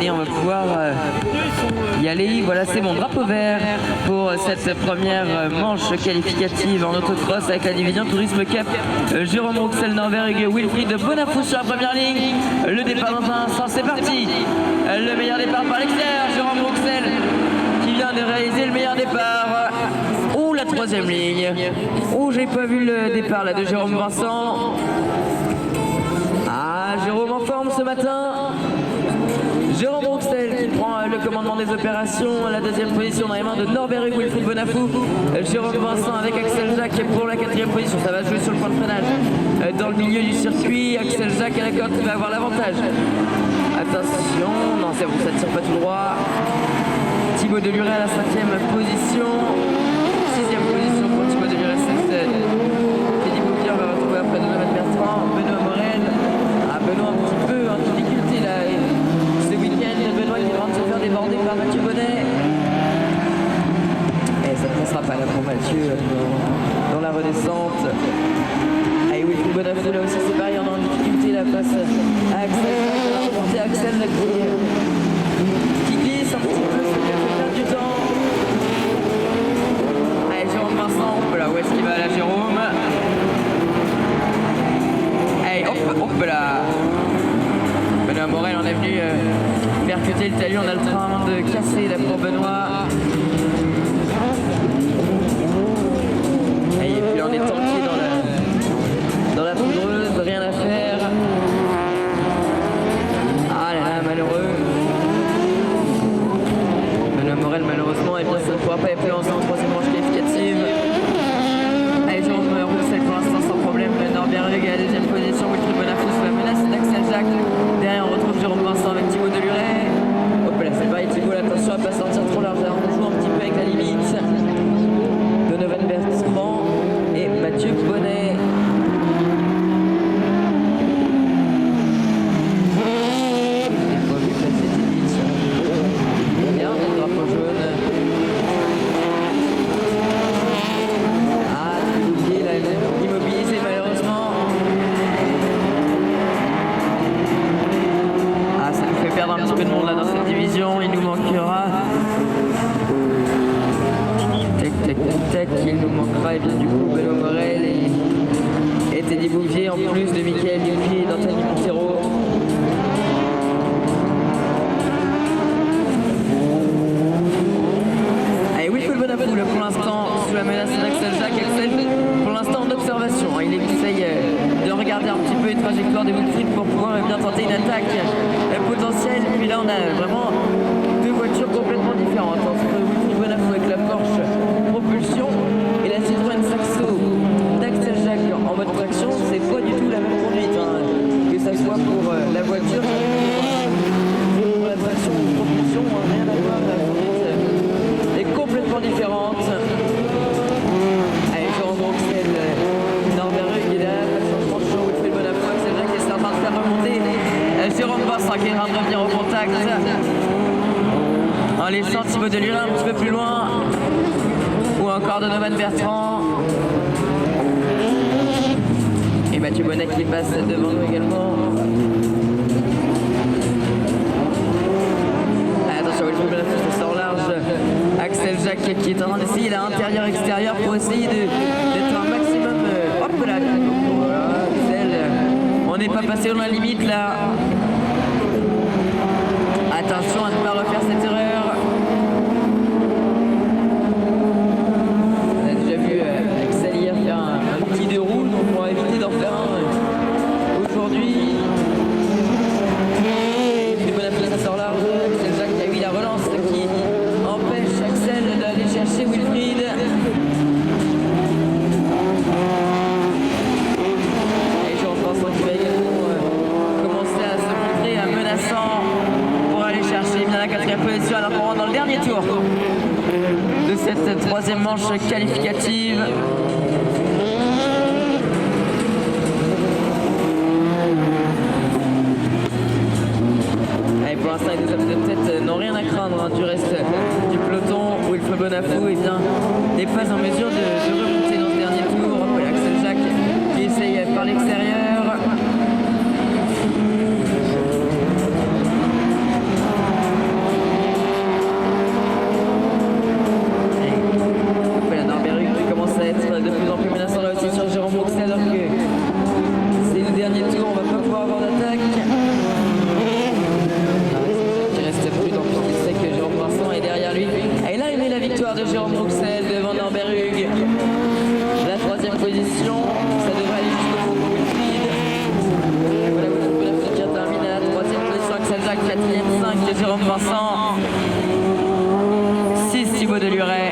terminé, on va pouvoir y aller. Voilà, c'est mon drapeau vert pour cette première manche qualificative en autocross avec la division Tourisme Cup. Jérôme Rouxel, Norberg, Wilfried Bonafou sur la première ligne. Le départ dans un instant, c'est parti. Le meilleur départ par l'extérieur, Jérôme Rouxel qui vient de réaliser le meilleur départ. Ou la troisième ligne. Oh, j'ai pas vu le départ là de Jérôme Vincent. Ah, Jérôme en forme ce matin. Jérôme Rouxel qui prend le commandement des opérations. La deuxième position dans les mains de Norberg, Wilfried Bonafou. Jérôme Vincent avec Axel Jacques pour la quatrième position. Ça va jouer sur le point de freinage. Dans le milieu du circuit, Axel Jacques à la corde qui va avoir l'avantage. Attention, non c'est bon, ça ne tire pas tout droit. Thibaut Deluret à la cinquième position. Sixième position pour Thibaut Deluret. Teddy Bouvier, on va retrouver après Donovan Bertrand. Benoît Morel. Ah, Benoît un petit peu en difficulté là. Ce week-end, Benoît qui est en train de se faire déborder par Mathieu Bonnet. Et ça ne passera pas là pour Mathieu dans la redescente. Allez, Wilfried Bonafou là aussi c'est pareil, on est en difficulté là face à Axel. Axel là, qui glisse un petit peu, ça lui a fait perdre du temps. Allez, Jérôme Vincent, voilà, où est-ce qu'il va là, Jérôme? Allez, hop là. Benoît Morel, on est venu percuter le talus, on a le train de casser là pour Benoît. Et puis on est tanké dans la poudreuse, rien à faire. Ah là là, malheureux. Benoît Morel, malheureusement, eh bien, ça ne pourra pas être lancé en troisième manche qualificative. Allez, Jérôme Rouxel pour l'instant sans problème. Norberg à la deuxième position. Wilfried Bonafou sous la menace d'Axel Jacques. Derrière, on retrouve Jérôme Vincent avec Thibaut Deluret. Hop là, c'est pareil, Thibaut, attention à ne pas sortir trop large. On joue un petit peu avec la limite. Donovan Bertrand et Mathieu Bonnet. Il nous manquera et bien du coup Benoît Morel et Teddy Bouvier en plus de Mickaël Dupuis et d'Anthony Montero. Allez, Wilfried Bonafou là pour l'instant sous la menace d'Axel Jacques. Axel pour l'instant en observation. Il essaye de regarder un petit peu les trajectoires des Wilfried pour pouvoir bien tenter une attaque potentielle. Et puis là on a vraiment deux voitures complètement différentes entre Wilfried Bonafou avec la Porsche propulsion et la Citroën Saxo d'Axel Jacques en mode traction. C'est pas du tout la même conduite que ça soit pour la voiture pour la traction ou propulsion, rien à voir. La conduite est complètement différente. Allez, Jérôme Rouxel, Norberg est là, pas de changement de champ, Wilfried Bonafou, Axel Jacques qui est en train de faire remonter Jérôme Vincent qui est en train de revenir au contact en laissant Thibaut Deluret un petit peu plus loin. Ou encore Donovan Bertrand. Et Mathieu Bonnet qui passe devant nous également. Attention, Wilfried Bonafou se sort large. Axel Jacques qui est en train d'essayer là, intérieur-extérieur pour essayer d'être un maximum. Hop là, voilà, Axel. On n'est pas passé dans la limite là. Attention à ne pas refaire cette erreur. De roule, donc on va éviter d'en faire un aujourd'hui. Wilfried Bonafou, ça sort large. Axel Jacques qui a eu la relance qui empêche Axel d'aller chercher Wilfried. Et Jérôme Vincent qui va également commencer à se montrer menaçant pour aller chercher bien la quatrième position alors qu'on rentre dans le dernier tour de cette troisième manche qualificative. Pour l'instant, les deux hommes de tête n'ont rien à craindre du reste du peloton. Wilfried Bonafou n'est pas en mesure de remonter dans ce dernier tour. Axel Jacques qui essaye par l'extérieur. Jérôme Rouxel devant Norbert Hugues. La troisième position, ça devrait aller jusqu'au bout pour Wilfried. Voilà Wilfried Bonafou qui a terminé à la troisième position. Axel Jacques, quatrième, 5 de Jérôme Vincent. 6 Thibaut Deluret.